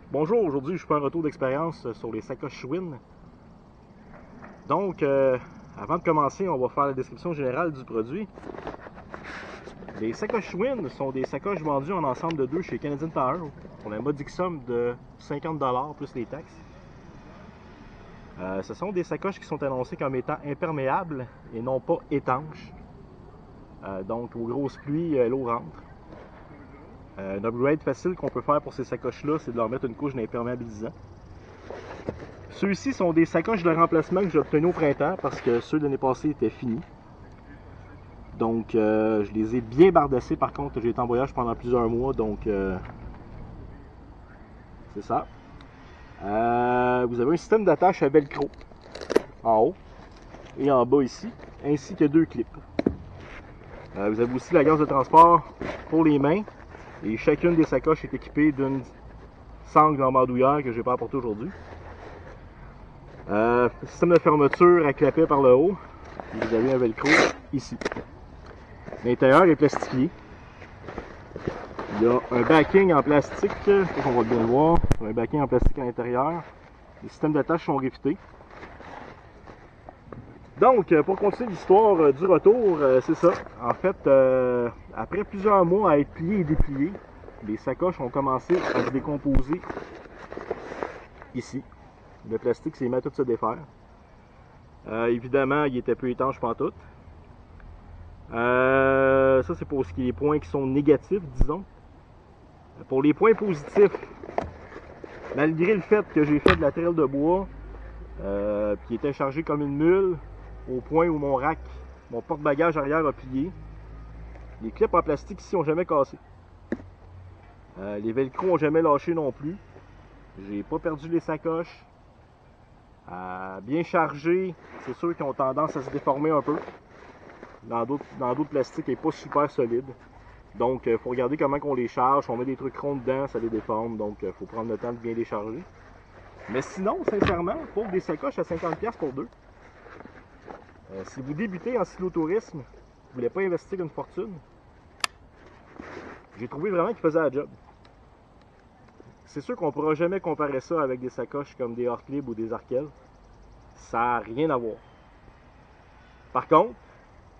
Bonjour, aujourd'hui je fais un retour d'expérience sur les sacoches Schwinn. Donc, avant de commencer, on va faire la description générale du produit. Les sacoches Schwinn sont des sacoches vendues en ensemble de deux chez Canadian Tire pour la modique somme de 50$ plus les taxes. Ce sont des sacoches qui sont annoncées comme étant imperméables et non pas étanches. Donc, aux grosses pluies, l'eau rentre. Un upgrade facile qu'on peut faire pour ces sacoches-là, c'est de leur mettre une couche d'imperméabilisant. Ceux-ci sont des sacoches de remplacement que j'ai obtenus au printemps parce que ceux de l'année passée étaient finis. Donc, je les ai bien bardassés. Par contre, j'ai été en voyage pendant plusieurs mois, donc c'est ça. Vous avez un système d'attache à velcro en haut et en bas ici, ainsi que deux clips. Vous avez aussi la gaze de transport pour les mains et chacune des sacoches est équipée d'une sangle en bandoulière que je n'ai pas apportée aujourd'hui. Système de fermeture à clapet par le haut. Et vous avez un velcro ici. L'intérieur est plastifié. Il y a un backing en plastique, on va bien le voir. Un backing en plastique à l'intérieur. Les systèmes d'attache sont rivetés. Donc, pour continuer l'histoire du retour, c'est ça. En fait, après plusieurs mois à être pliés et dépliés, les sacoches ont commencé à se décomposer ici. Le plastique s'est mis à tout se défaire. Évidemment, il était peu étanche pantoute. Ça, c'est pour ce qui est des points qui sont négatifs, disons. Pour les points positifs, malgré le fait que j'ai fait de la traîne de bois, qui était chargé comme une mule, au point où mon rack, mon porte-bagages arrière a plié, les clips en plastique ici n'ont jamais cassé. Les velcros n'ont jamais lâché non plus. J'ai pas perdu les sacoches. Bien chargées, c'est sûr qu'ils ont tendance à se déformer un peu. Dans d'autres plastiques, n'est pas super solide. Donc, il faut regarder comment on les charge. On met des trucs ronds dedans, ça les déforme. Donc, il faut prendre le temps de bien les charger. Mais sinon, sincèrement, pour des sacoches à 50$ pour deux, si vous débutez en cyclotourisme, vous ne voulez pas investir une fortune, j'ai trouvé vraiment qu'ils faisaient la job. C'est sûr qu'on ne pourra jamais comparer ça avec des sacoches comme des Ortlieb ou des Arkell. Ça n'a rien à voir. Par contre,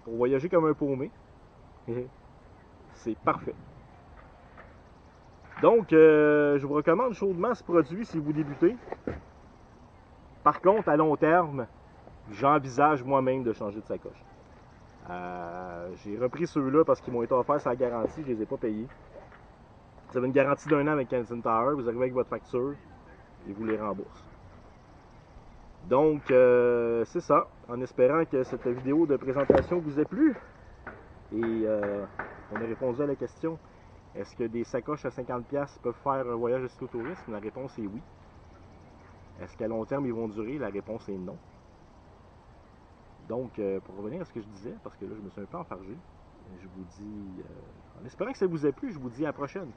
pour voyager comme un paumé, c'est parfait. Donc, je vous recommande chaudement ce produit si vous débutez. Par contre, à long terme, j'envisage moi-même de changer de sacoche. J'ai repris ceux-là parce qu'ils m'ont été offerts sa garantie, je ne les ai pas payés. Vous avez une garantie d'un an avec Canadian Tire, vous arrivez avec votre facture et vous les remboursent. Donc, c'est ça, en espérant que cette vidéo de présentation vous ait plu. Et on a répondu à la question, est-ce que des sacoches à 50$ peuvent faire un voyage de cyclotourisme? La réponse est oui. Est-ce qu'à long terme, ils vont durer? La réponse est non. Donc, pour revenir à ce que je disais, parce que là, je me suis un peu enfargé, je vous dis, en espérant que ça vous ait plu, je vous dis à la prochaine.